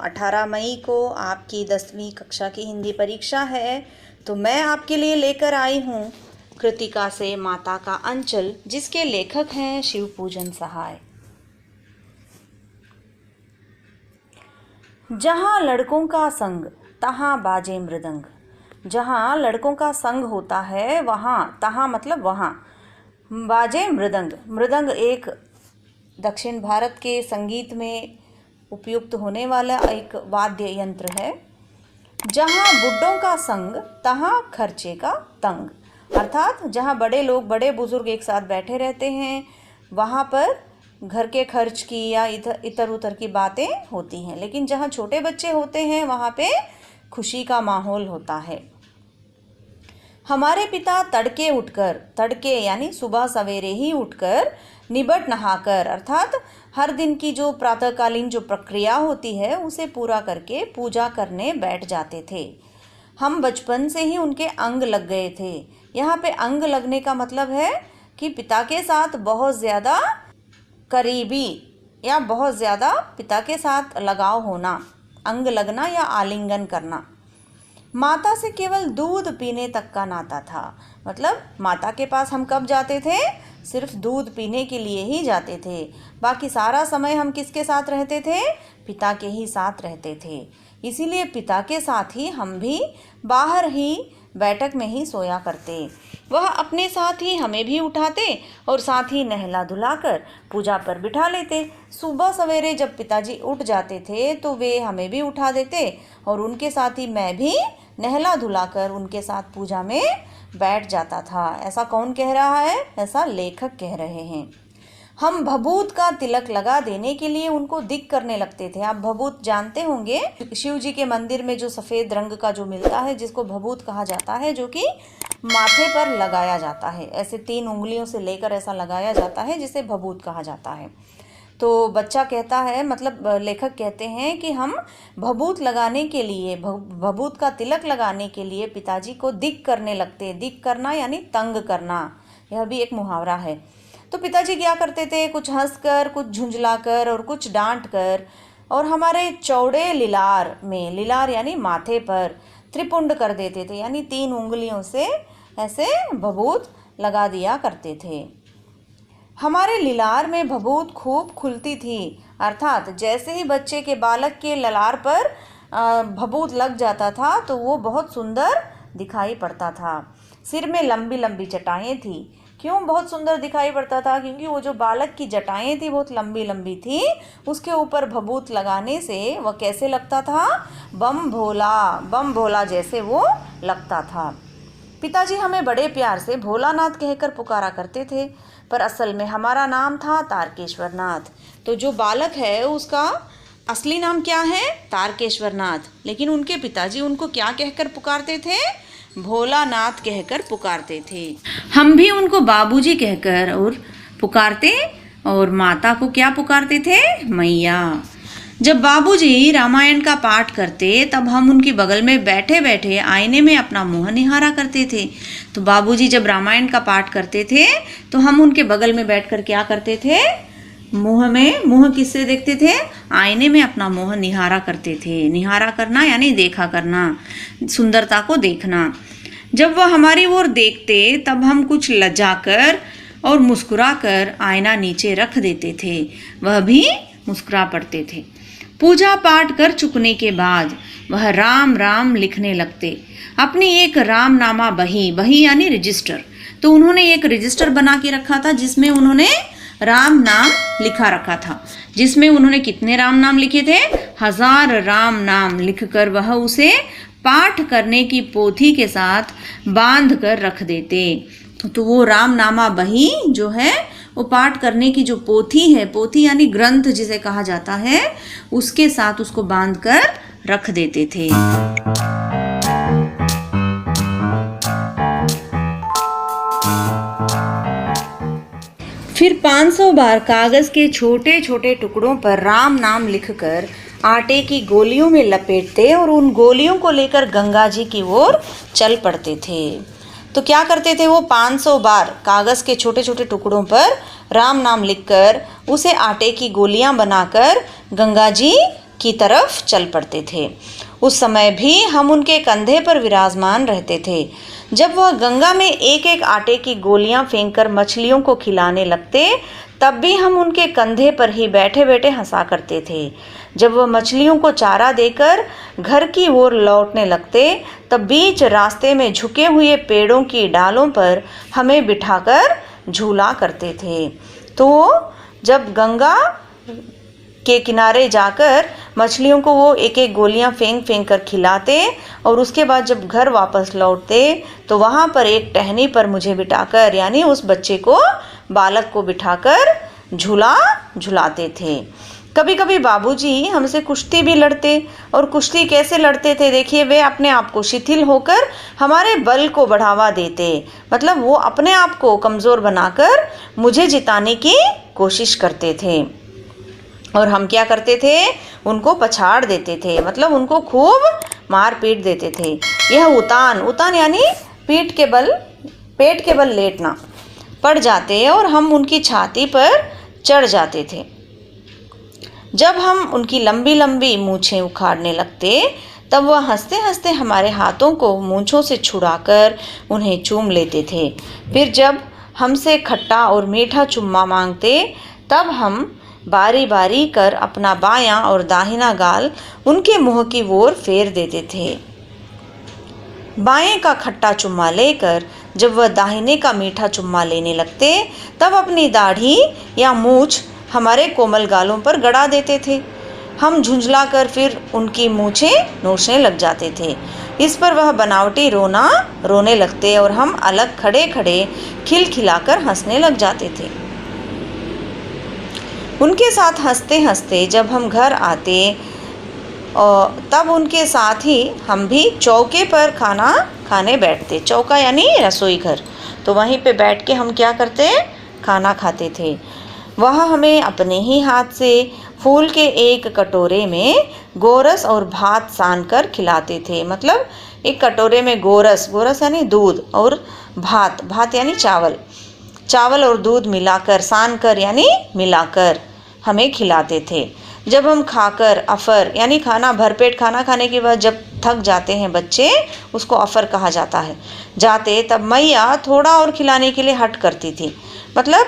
18 मई को आपकी 10वीं कक्षा की हिंदी परीक्षा है, तो मैं आपके लिए लेकर आई हूँ कृतिका से माता का अंचल, जिसके लेखक हैं शिवपूजन सहाय। जहाँ लड़कों का संग तहाँ बाजे मृदंग। जहाँ लड़कों का संग होता है वहाँ, तहाँ मतलब वहाँ, बाजे मृदंग। मृदंग एक दक्षिण भारत के संगीत में उपयुक्त होने वाला एक वाद्य यंत्र है। जहाँ बुड्ढों का संग तहाँ खर्चे का तंग, अर्थात जहाँ बड़े लोग, बड़े बुजुर्ग एक साथ बैठे रहते हैं, वहाँ पर घर के खर्च की या इधर उधर की बातें होती हैं, लेकिन जहाँ छोटे बच्चे होते हैं वहाँ पे खुशी का माहौल होता है। हमारे पिता तड़के उठकर, तड़के यानी सुबह सवेरे ही उठकर, निबट नहाकर, अर्थात हर दिन की जो प्रातःकालीन जो प्रक्रिया होती है उसे पूरा करके पूजा करने बैठ जाते थे। हम बचपन से ही उनके अंग लग गए थे। यहाँ पे अंग लगने का मतलब है कि पिता के साथ बहुत ज़्यादा करीबी या बहुत ज़्यादा पिता के साथ लगाव होना, अंग लगना या आलिंगन करना। माता से केवल दूध पीने तक का नाता था, मतलब माता के पास हम कब जाते थे? सिर्फ दूध पीने के लिए ही जाते थे। बाकी सारा समय हम किसके साथ रहते थे? पिता के ही साथ रहते थे। इसीलिए पिता के साथ ही हम भी बाहर ही बैठक में ही सोया करते। वह अपने साथ ही हमें भी उठाते और साथ ही नहला धुलाकर पूजा पर बिठा लेते। सुबह सवेरे जब पिताजी उठ जाते थे तो वे हमें भी उठा देते और उनके साथ ही मैं भी नहला धुलाकर उनके साथ पूजा में बैठ जाता था। ऐसा कौन कह रहा है? ऐसा लेखक कह रहे हैं। हम भभूत का तिलक लगा देने के लिए उनको दिक करने लगते थे। आप भभूत जानते होंगे, शिव जी के मंदिर में जो सफ़ेद रंग का जो मिलता है, जिसको भभूत कहा जाता है, जो कि माथे पर लगाया जाता है। ऐसे 3 उंगलियों से लेकर ऐसा लगाया जाता है, जिसे भभूत कहा जाता है। तो बच्चा कहता है, मतलब लेखक कहते हैं कि हम भभूत लगाने के लिए, भभूत का तिलक लगाने के लिए पिताजी को दिक करने लगते। दिक करना यानी तंग करना, यह भी एक मुहावरा है। तो पिताजी क्या करते थे? कुछ हंसकर, कुछ झुंझलाकर और कुछ डांट कर, और हमारे चौड़े लिलार में, लिलार यानी माथे पर, त्रिपुंड कर देते थे, यानी 3 उंगलियों से ऐसे भभूत लगा दिया करते थे। हमारे लिलार में भभूत खूब खुलती थी, अर्थात जैसे ही बच्चे के, बालक के ललार पर भभूत लग जाता था तो वो बहुत सुंदर दिखाई पड़ता था। सिर में लंबी लंबी जटाएं थी। क्यों बहुत सुंदर दिखाई पड़ता था? क्योंकि वो जो बालक की जटाएं थी बहुत लंबी लंबी थी। उसके ऊपर भभूत लगाने से वह कैसे लगता था? बम भोला, बम भोला जैसे वो लगता था। पिताजी हमें बड़े प्यार से भोलानाथ कहकर पुकारा करते थे, पर असल में हमारा नाम था तारकेश्वर नाथ। तो जो बालक है उसका असली नाम क्या है? तारकेश्वर नाथ। लेकिन उनके पिताजी उनको क्या कहकर पुकारते थे? भोलानाथ कहकर पुकारते थे। हम भी उनको बाबूजी कहकर और पुकारते, और माता को क्या पुकारते थे? मैया। जब बाबूजी रामायण का पाठ करते तब हम उनके बगल में बैठे बैठे आईने में अपना मुंह निहारा करते थे। तो बाबूजी जब रामायण का पाठ करते थे तो हम उनके बगल में बैठकर क्या करते थे? मुंह किससे देखते थे? आईने में अपना मुंह निहारा करते थे। निहारा करना यानी देखा करना, सुंदरता को देखना। जब वह हमारी ओर देखते तब हम कुछ लज्जाकर और मुस्कुराकर आईना नीचे रख देते थे। वह भी मुस्कुरा पड़ते थे। पूजा पाठ कर चुकने के बाद वह राम राम लिखने लगते। अपनी एक रामनामा बही, बही यानी रजिस्टर, तो उन्होंने एक रजिस्टर बना के रखा था जिसमें उन्होंने राम नाम लिखा रखा था। जिसमें उन्होंने कितने राम नाम लिखे थे? 1000 राम नाम लिखकर वह उसे पाठ करने की पोथी के साथ बांध कर रख देते। तो वो रामनामा बही जो है, वो पाठ करने की जो पोथी है, पोथी यानी ग्रंथ जिसे कहा जाता है, उसके साथ उसको बांध कर रख देते थे। फिर 500 बार कागज के छोटे छोटे टुकड़ों पर राम नाम लिखकर आटे की गोलियों में लपेटते और उन गोलियों को लेकर गंगा जी की ओर चल पड़ते थे। तो क्या करते थे वो? 500 बार कागज़ के छोटे छोटे टुकड़ों पर राम नाम लिखकर उसे आटे की गोलियां बनाकर गंगा जी की तरफ चल पड़ते थे। उस समय भी हम उनके कंधे पर विराजमान रहते थे। जब वह गंगा में एक एक आटे की गोलियां फेंककर मछलियों को खिलाने लगते, तब भी हम उनके कंधे पर ही बैठे बैठे हंसा करते थे। जब वह मछलियों को चारा देकर घर की ओर लौटने लगते, तब बीच रास्ते में झुके हुए पेड़ों की डालों पर हमें बिठाकर झूला करते थे। तो जब गंगा के किनारे जाकर मछलियों को वो एक एक गोलियां फेंक फेंक कर खिलाते और उसके बाद जब घर वापस लौटते तो वहाँ पर एक टहनी पर मुझे बिठाकर, यानी उस बच्चे को, बालक को बिठाकर झूला झुलाते थे। कभी कभी बाबूजी हमसे कुश्ती भी लड़ते, और कुश्ती कैसे लड़ते थे देखिए, वे अपने आप को शिथिल होकर हमारे बल को बढ़ावा देते, मतलब वो अपने आप को कमज़ोर बनाकर मुझे जिताने की कोशिश करते थे। और हम क्या करते थे, उनको पछाड़ देते थे, मतलब उनको खूब मार पीट देते थे। यह उतान यानी पेट के बल लेटना, पड़ जाते और हम उनकी छाती पर चढ़ जाते थे। जब हम उनकी लंबी लंबी मूछें उखाड़ने लगते, तब वह हंसते हंसते हमारे हाथों को मूंछों से छुड़ाकर उन्हें चूम लेते थे। फिर जब हमसे खट्टा और मीठा चुम्मा मांगते, तब हम बारी बारी कर अपना बायां और दाहिना गाल उनके मुंह की ओर फेर देते थे। बाएं का खट्टा चुम्मा लेकर जब वह दाहिने का मीठा चुम्मा लेने लगते, तब अपनी दाढ़ी या मूछ हमारे कोमल गालों पर गड़ा देते थे। हम झुंझला कर फिर उनकी मूछें नोचने लग जाते थे। इस पर वह बनावटी रोने लगते और हम अलग खड़े खड़े खिलखिलाकर हंसने लग जाते थे। उनके साथ हंसते हंसते जब हम घर आते, और तब उनके साथ ही हम भी चौके पर खाना खाने बैठते। चौका यानी रसोई घर। तो वहीं पे बैठ के हम क्या करते, खाना खाते थे। वह हमें अपने ही हाथ से फूल के एक कटोरे में गोरस और भात सान कर खिलाते थे। मतलब एक कटोरे में गोरस यानी दूध, और भात यानी चावल और दूध मिलाकर, सान कर यानी मिलाकर हमें खिलाते थे। जब हम खाकर अफर यानी खाना, भरपेट खाना खाने के बाद जब थक जाते हैं बच्चे, उसको अफर कहा जाता है, तब मैया थोड़ा और खिलाने के लिए हट करती थी। मतलब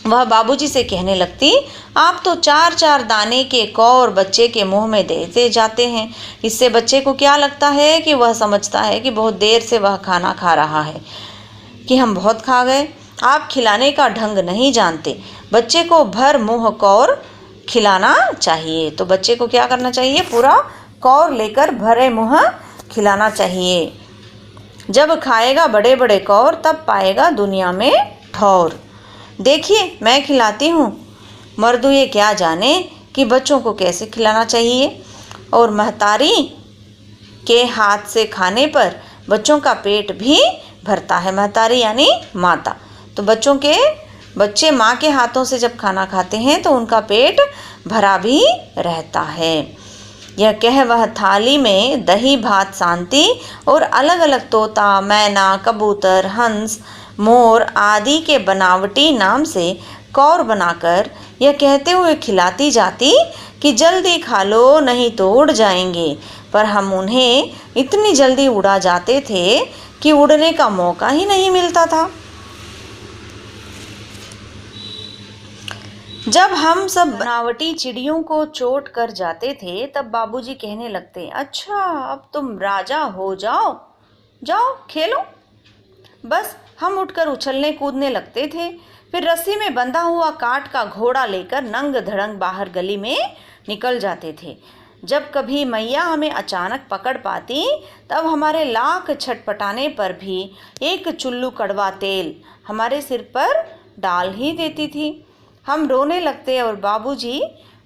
वह बाबूजी से कहने लगती, आप तो 4-4 दाने के कौर बच्चे के मुंह में देते जाते हैं। इससे बच्चे को क्या लगता है कि वह समझता है कि बहुत देर से वह खाना खा रहा है, कि हम बहुत खा गए। आप खिलाने का ढंग नहीं जानते। बच्चे को भर मुंह कौर खिलाना चाहिए। तो बच्चे को क्या करना चाहिए, पूरा कौर लेकर भरे मुंह खिलाना चाहिए। जब खाएगा बड़े बड़े कौर, तब पाएगा दुनिया में ठौर। देखिए मैं खिलाती हूँ, मर्दू ये क्या जाने कि बच्चों को कैसे खिलाना चाहिए। और महतारी के हाथ से खाने पर बच्चों का पेट भी भरता है। महतारी यानी माता। तो बच्चे माँ के हाथों से जब खाना खाते हैं तो उनका पेट भरा भी रहता है। यह कह वह थाली में दही भात सांती और अलग अलग तोता, मैना, कबूतर, हंस, मोर आदि के बनावटी नाम से कौर बनाकर यह कहते हुए खिलाती जाती कि जल्दी खा लो नहीं तो उड़ जाएंगे। पर हम उन्हें इतनी जल्दी उड़ा जाते थे कि उड़ने का मौका ही नहीं मिलता था। जब हम सब बनावटी चिड़ियों को चोट कर जाते थे, तब बाबूजी कहने लगते, अच्छा अब तुम राजा हो जाओ, जाओ खेलो। बस हम उठकर उछलने कूदने लगते थे। फिर रस्सी में बंधा हुआ काठ का घोड़ा लेकर नंग धड़ंग बाहर गली में निकल जाते थे। जब कभी मैया हमें अचानक पकड़ पाती, तब हमारे लाख छटपटाने पर भी एक चुल्लू कड़वा तेल हमारे सिर पर डाल ही देती थी। हम रोने लगते और बाबूजी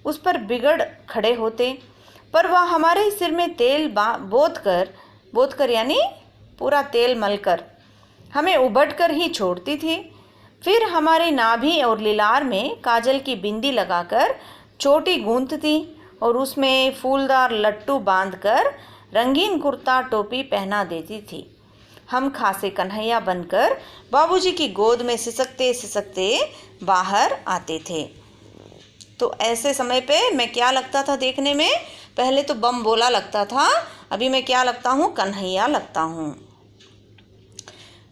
उस पर बिगड़ खड़े होते, पर वह हमारे सिर में तेल बोत कर यानी पूरा तेल मलकर हमें उबट कर ही छोड़ती थी। फिर हमारे नाभि और लिलार में काजल की बिंदी लगाकर चोटी गूंथती और उसमें फूलदार लट्टू बांधकर रंगीन कुर्ता टोपी पहना देती थी। हम खासे कन्हैया बनकर बाबूजी की गोद में सिसकते सिसकते बाहर आते थे। तो ऐसे समय पे मैं क्या लगता था देखने में? पहले तो बम बोला लगता था, अभी मैं क्या लगता हूँ? कन्हैया लगता हूँ।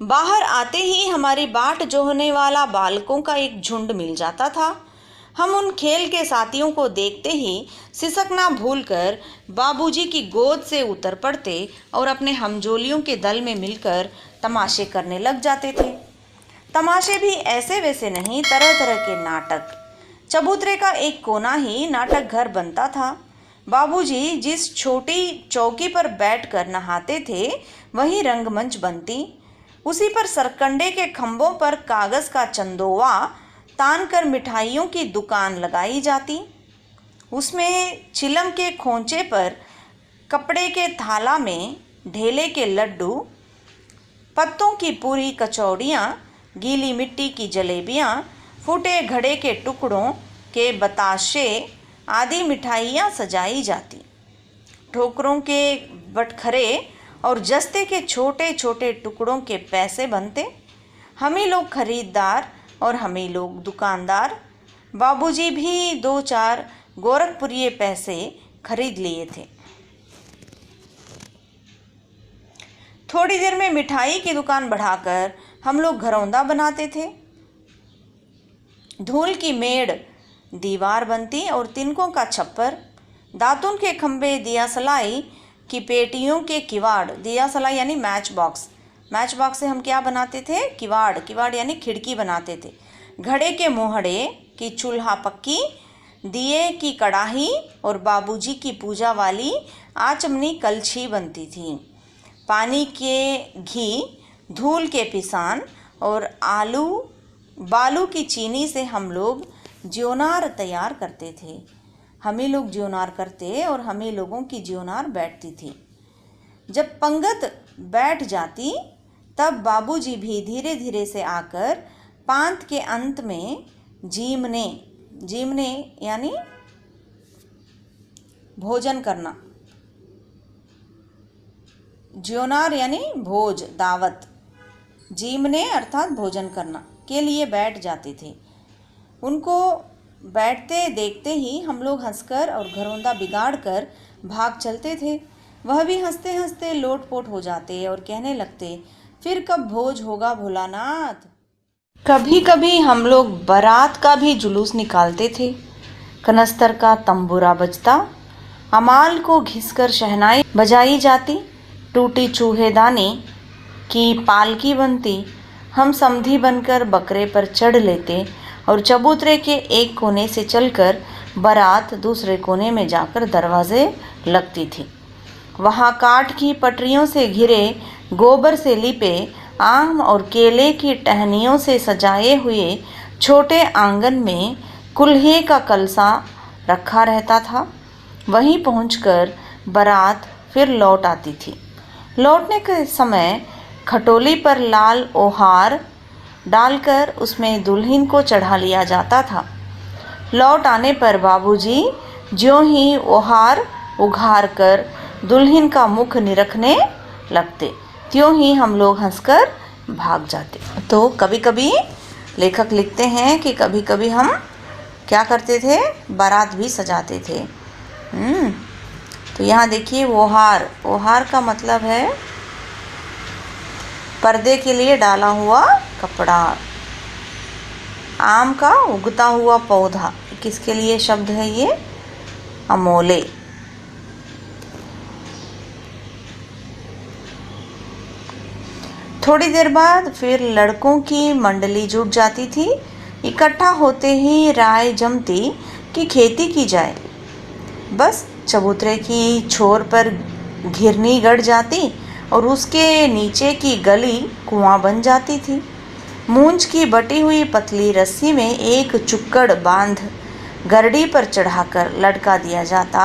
बाहर आते ही हमारी बाट जोहने वाला बालकों का एक झुंड मिल जाता था। हम उन खेल के साथियों को देखते ही सिसकना भूलकर बाबूजी की गोद से उतर पड़ते और अपने हमजोलियों के दल में मिलकर तमाशे करने लग जाते थे। तमाशे भी ऐसे वैसे नहीं, तरह तरह के नाटक। चबूतरे का एक कोना ही नाटक घर बनता था। बाबूजी जिस छोटी चौकी पर बैठकर नहाते थे वही रंगमंच बनती। उसी पर सरकंडे के खंभों पर कागज का चंदोवा तान कर मिठाइयों की दुकान लगाई जाती। उसमें चिलम के खोंचे पर कपड़े के थाला में ढेले के लड्डू, पत्तों की पूरी कचौड़ियाँ, गीली मिट्टी की जलेबियाँ, फूटे घड़े के टुकड़ों के बताशे आदि मिठाइयाँ सजाई जाती। ठोकरों के बटखरे और जस्ते के छोटे छोटे टुकड़ों के पैसे बनते। हम ही लोग खरीदार और हम ही लोग दुकानदार। बाबूजी भी 2-4 गोरखपुरिये पैसे खरीद लिए थे। थोड़ी देर में मिठाई की दुकान बढ़ाकर हम लोग घरौंदा बनाते थे। धूल की मेड़ दीवार बनती और तिनकों का छप्पर, दातुन के खंभे, दिया सलाई की पेटियों के किवाड़, दिया सलाई यानी मैच बॉक्स से हम क्या बनाते थे? किवाड़ यानी खिड़की बनाते थे। घड़े के मोहड़े की चूल्हा पक्की, दिए की कड़ाही और बाबूजी की पूजा वाली आचमनी कलछी बनती थी। पानी के घी, धूल के पिसान और बालू की चीनी से हम लोग ज्योनार तैयार करते थे। हम ही लोग ज्योनार करते और हम ही लोगों की ज्योनार बैठती थी। जब पंगत बैठ जाती तब बाबूजी भी धीरे धीरे से आकर पांत के अंत में जीमने यानी भोजन करना, ज्योनार यानी भोज, दावत, जीमने अर्थात भोजन करना के लिए बैठ जाते थे। उनको बैठते देखते ही हम लोग हंसकर और घरौंदा बिगाड़ कर भाग चलते थे। वह भी हंसते हंसते लोटपोट हो जाते और कहने लगते, फिर कब भोज होगा भोलानाथ। कभी कभी हम लोग बारात का भी जुलूस निकालते थे। कनस्तर का तंबूरा बजता, अमाल को घिसकर शहनाई बजाई जाती, टूटी चूहेदानी की पालकी बनती। हम समधी बनकर बकरे पर चढ़ लेते और चबूतरे के एक कोने से चलकर बारात दूसरे कोने में जाकर दरवाजे लगती थी। वहाँ काठ की पटरियों से घिरे, गोबर से लिपे, आम और केले की टहनियों से सजाए हुए छोटे आंगन में कुल्हे का कलसा रखा रहता था। वहीं पहुंचकर बारात फिर लौट आती थी। लौटने के समय खटोली पर लाल ओहार डालकर उसमें दुल्हन को चढ़ा लिया जाता था। लौट आने पर बाबूजी ज्यों ही ओहार उघार कर दुल्हन का मुख निरखने लगते, त्यों ही हम लोग हंसकर भाग जाते। तो कभी कभी लेखक लिखते हैं कि कभी कभी हम क्या करते थे? बारात भी सजाते थे। तो यहाँ देखिए ओहार का मतलब है पर्दे के लिए डाला हुआ कपड़ा। आम का उगता हुआ पौधा, किसके लिए शब्द है ये? अमोले। थोड़ी देर बाद फिर लड़कों की मंडली जुट जाती थी। इकट्ठा होते ही राय जमती कि खेती की जाए। बस चबूतरे की छोर पर घिरनी गड़ जाती और उसके नीचे की गली कुआं बन जाती थी। मूंज की बटी हुई पतली रस्सी में एक चुक्कड़ बांध गरडी पर चढ़ाकर लटका दिया जाता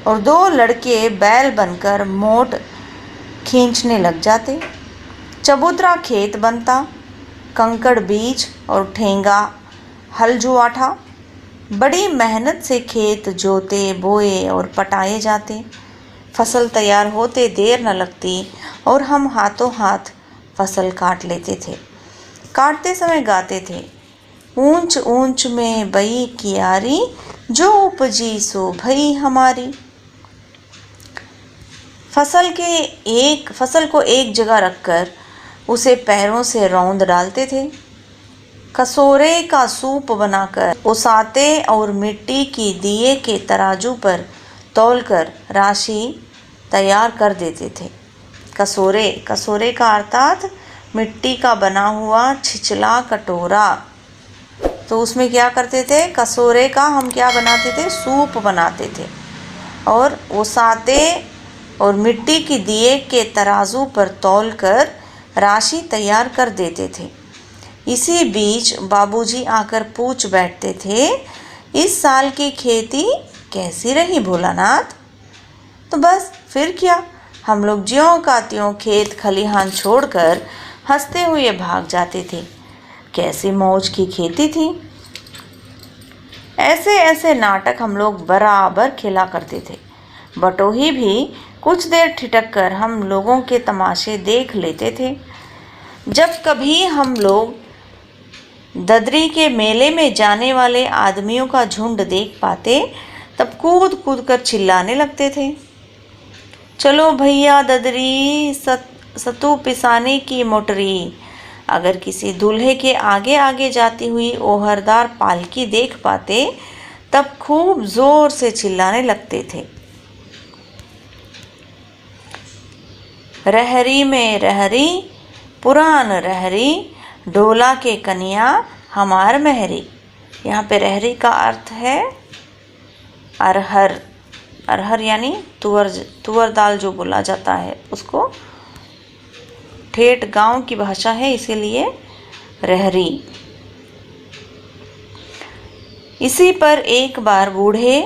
और 2 लड़के बैल बनकर मोट खींचने लग जाते। चबूतरा खेत बनता, कंकड़ बीज और ठेंगा हल जुआठा। बड़ी मेहनत से खेत जोते, बोए और पटाए जाते। फसल तैयार होते देर न लगती और हम हाथों हाथ फसल काट लेते थे। काटते समय गाते थे, ऊंच ऊंच में बई कियारी, जो उपजी सो भई हमारी। फसल को एक जगह रखकर उसे पैरों से रौंद डालते थे। कसोरे का सूप बनाकर ओसाते और मिट्टी की दिए के तराजू पर तौलकर राशि तैयार कर देते थे। कसोरे का अर्थात मिट्टी का बना हुआ छिछला कटोरा। तो उसमें क्या करते थे, कसोरे का हम क्या बनाते थे, सूप बनाते थे और ओसाते और मिट्टी की दिए के तराजू पर तौलकर राशि तैयार कर देते थे। इसी बीच बाबूजी आकर पूछ बैठते थे, इस साल की खेती कैसी रही भोलानाथ? तो बस फिर क्या, हम लोग ज्यों का त्यों खेत खलिहान छोड़कर हंसते हुए भाग जाते थे। कैसी मौज की खेती थी। ऐसे ऐसे नाटक हम लोग बराबर खेला करते थे। बटोही भी कुछ देर ठिठक कर हम लोगों के तमाशे देख लेते थे। जब कभी हम लोग ददरी के मेले में जाने वाले आदमियों का झुंड देख पाते, तब कूद कूद कर चिल्लाने लगते थे, चलो भैया ददरी सतु पिसाने की मोटरी। अगर किसी दूल्हे के आगे आगे जाती हुई ओहरदार पालकी देख पाते, तब खूब जोर से चिल्लाने लगते थे, रहरी में रहरी पुरान रहरी, डोला के कनिया हमार महरी। यहाँ पे रहरी का अर्थ है अरहर। अरहर यानी तुअर दाल जो बोला जाता है उसको, ठेठ गांव की भाषा है इसीलिए रहरी। इसी पर एक बार बूढ़े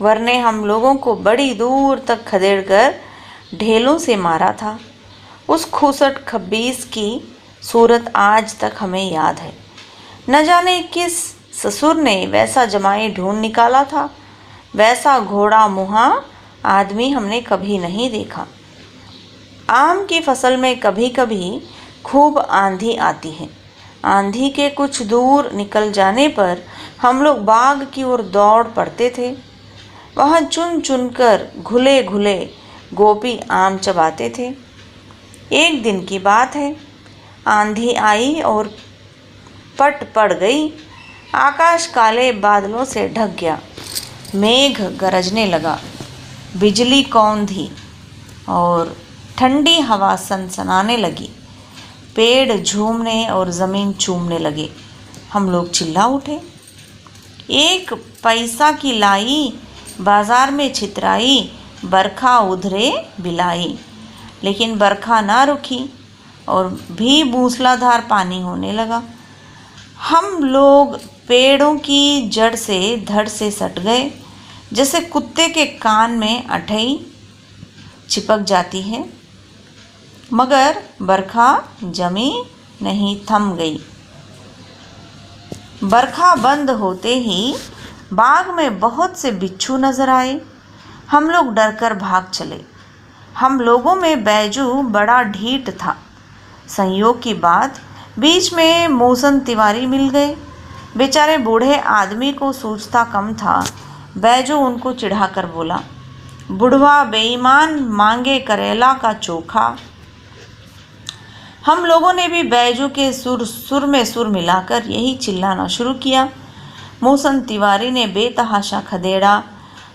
वर ने हम लोगों को बड़ी दूर तक खदेड़कर ढेलों से मारा था। उस खूसट खब्बीस की सूरत आज तक हमें याद है। न जाने किस ससुर ने वैसा जमाई ढूंढ निकाला था। वैसा घोड़ा मुहा आदमी हमने कभी नहीं देखा। आम की फसल में कभी कभी खूब आंधी आती है। आंधी के कुछ दूर निकल जाने पर हम लोग बाग की ओर दौड़ पड़ते थे। वहाँ चुन चुन कर घुले घुले गोपी आम चबाते थे। एक दिन की बात है, आंधी आई और पट पड़ गई। आकाश काले बादलों से ढक गया। मेघ गरजने लगा, बिजली कौंधी और ठंडी हवा सनसनाने लगी। पेड़ झूमने और ज़मीन चूमने लगे। हम लोग चिल्ला उठे, एक पैसा की लाई बाजार में छितराई, बरखा उधरे बिलाई। लेकिन बरखा ना रुकी और भी मूसलाधार पानी होने लगा। हम लोग पेड़ों की जड़ से धड़ से सट गए, जैसे कुत्ते के कान में अठई चिपक जाती है। मगर बरखा जमी नहीं, थम गई। बरखा बंद होते ही बाग में बहुत से बिच्छू नजर आए। हम लोग डरकर भाग चले। हम लोगों में बैजू बड़ा ढीठ था। संयोग की बात, बीच में मोहसन तिवारी मिल गए। बेचारे बूढ़े आदमी को सूझता कम था। बैजू उनको चिढ़ाकर बोला, बुढ़वा बेईमान, मांगे करेला का चोखा। हम लोगों ने भी बैजू के सुर में सुर मिलाकर यही चिल्लाना शुरू किया। मोहसन तिवारी ने बेतहाशा खदेड़ा।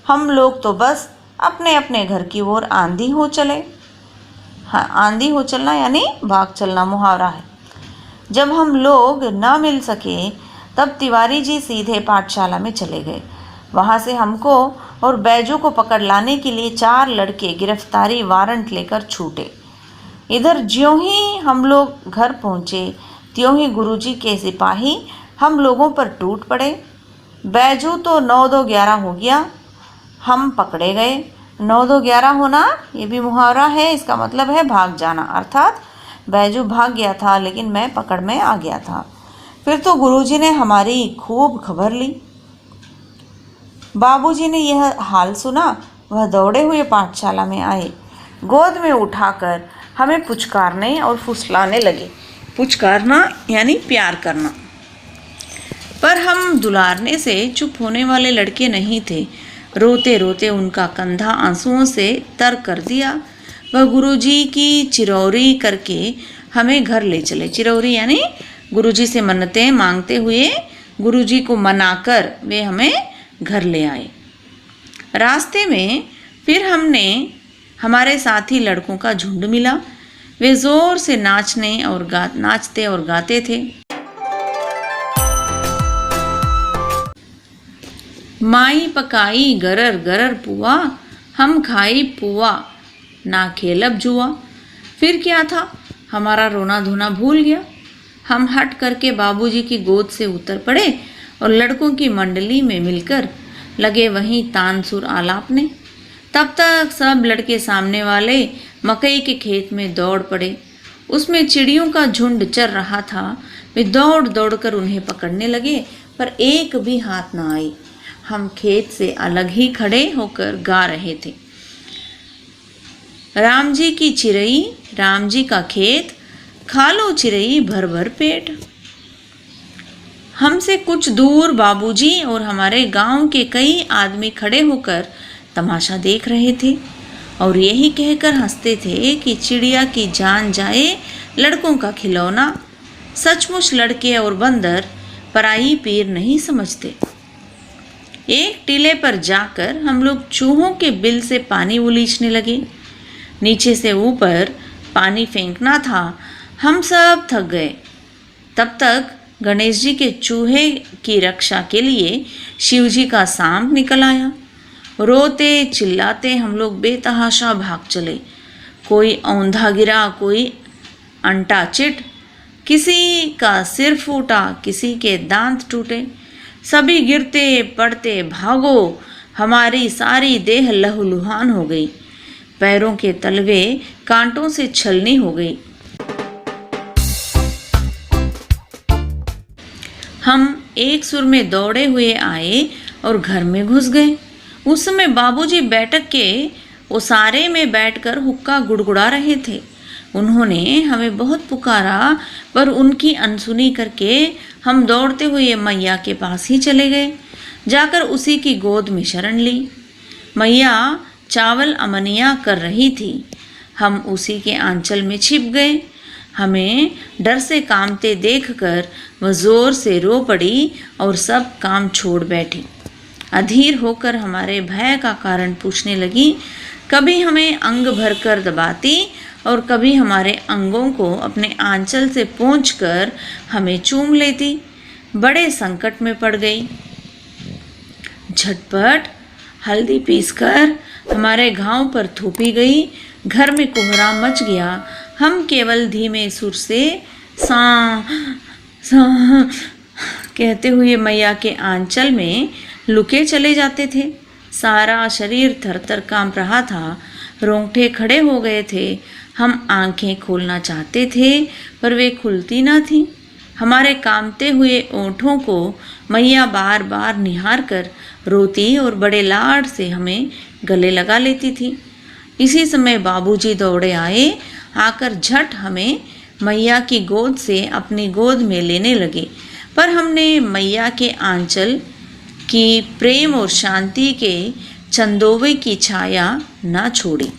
हम लोग तो बस अपने अपने घर की ओर आंधी हो चले। हाँ, आंधी हो चलना यानी भाग चलना मुहावरा है। जब हम लोग न मिल सके, तब तिवारी जी सीधे पाठशाला में चले गए। वहाँ से हमको और बैजू को पकड़ लाने के लिए 4 लड़के गिरफ्तारी वारंट लेकर छूटे। इधर ज्यों ही हम लोग घर पहुँचे, त्यों ही गुरुजी के सिपाही हम लोगों पर टूट पड़े। बैजू तो 9-2-11 हो गया। हम पकड़े गए। 9-2-11 होना ये भी मुहावरा है। इसका मतलब है भाग जाना, अर्थात बैजू भाग गया था लेकिन मैं पकड़ में आ गया था। फिर तो गुरुजी ने हमारी खूब खबर ली। बाबूजी ने यह हाल सुना। वह दौड़े हुए पाठशाला में आए। गोद में उठाकर हमें पुचकारने और फुसलाने लगे। पुचकारना यानी प्यार करना। पर हम दुलारने से चुप होने वाले लड़के नहीं थे। रोते रोते उनका कंधा आंसुओं से तर कर दिया। वह गुरुजी की चिरौरी करके हमें घर ले चले। चिरौरी यानी गुरुजी से मन्नतें मांगते हुए गुरुजी को मनाकर वे हमें घर ले आए। रास्ते में फिर हमने हमारे साथी लड़कों का झुंड मिला। वे जोर से नाचते और गाते थे। माई पकाई गरर गरर पुआ, हम खाई पुआ, ना खेलब जुआ। फिर क्या था, हमारा रोना धोना भूल गया। हम हट करके बाबूजी की गोद से उतर पड़े और लड़कों की मंडली में मिलकर लगे वहीं तानसुर आलापने। तब तक सब लड़के सामने वाले मकई के खेत में दौड़ पड़े। उसमें चिड़ियों का झुंड चर रहा था। वे दौड़ दौड़ कर उन्हें पकड़ने लगे, पर एक भी हाथ न आई। हम खेत से अलग ही खड़े होकर गा रहे थे, राम जी की चिरई, राम जी का खेत, खा लो चिरई भर भर पेट। हमसे कुछ दूर बाबूजी और हमारे गांव के कई आदमी खड़े होकर तमाशा देख रहे थे और यही कहकर हंसते थे कि चिड़िया की जान जाए लड़कों का खिलौना। सचमुच लड़के और बंदर पराई पीर नहीं समझते। एक टीले पर जाकर हम लोग चूहों के बिल से पानी उलीचने लगे। नीचे से ऊपर पानी फेंकना था। हम सब थक गए। तब तक गणेश जी के चूहे की रक्षा के लिए शिव जी का सांप निकल आया। रोते चिल्लाते हम लोग बेतहाशा भाग चले। कोई औंधा गिरा, कोई अंटा चिट, किसी का सिर फूटा, किसी के दांत टूटे। सभी गिरते पड़ते भागो। हमारी सारी देह लहूलुहान हो गई। पैरों के तलवे कांटों से छलनी हो गई। हम एक सुर में दौड़े हुए आए और घर में घुस गए। उस समय बाबूजी बैठक के ओसारे में बैठकर हुक्का गुड़गुड़ा रहे थे। उन्होंने हमें बहुत पुकारा, पर उनकी अनसुनी करके हम दौड़ते हुए मैया के पास ही चले गए। जाकर उसी की गोद में शरण ली। मैया चावल अमनिया कर रही थी। हम उसी के आंचल में छिप गए। हमें डर से कांपते देखकर वह जोर से रो पड़ी और सब काम छोड़ बैठी। अधीर होकर हमारे भय का कारण पूछने लगी। कभी हमें अंग भरकर दबाती और कभी हमारे अंगों को अपने आंचल से पोंछकर हमें चूम लेती। बड़े संकट में पड़ गई। झटपट हल्दी पीसकर हमारे घाव पर थोपी गई। घर में कोहराम मच गया। हम केवल धीमे सुर से सा कहते हुए मैया के आंचल में लुके चले जाते थे। सारा शरीर थरथर कांप रहा था। रोंगटे खड़े हो गए थे। हम आंखें खोलना चाहते थे, पर वे खुलती ना थीं। हमारे कांपते हुए ओंठों को मैया बार बार निहार कर रोती और बड़े लाड से हमें गले लगा लेती थी। इसी समय बाबूजी दौड़े आए। आकर झट हमें मैया की गोद से अपनी गोद में लेने लगे, पर हमने मैया के आंचल की प्रेम और शांति के चंदोवे की छाया न छोड़ी।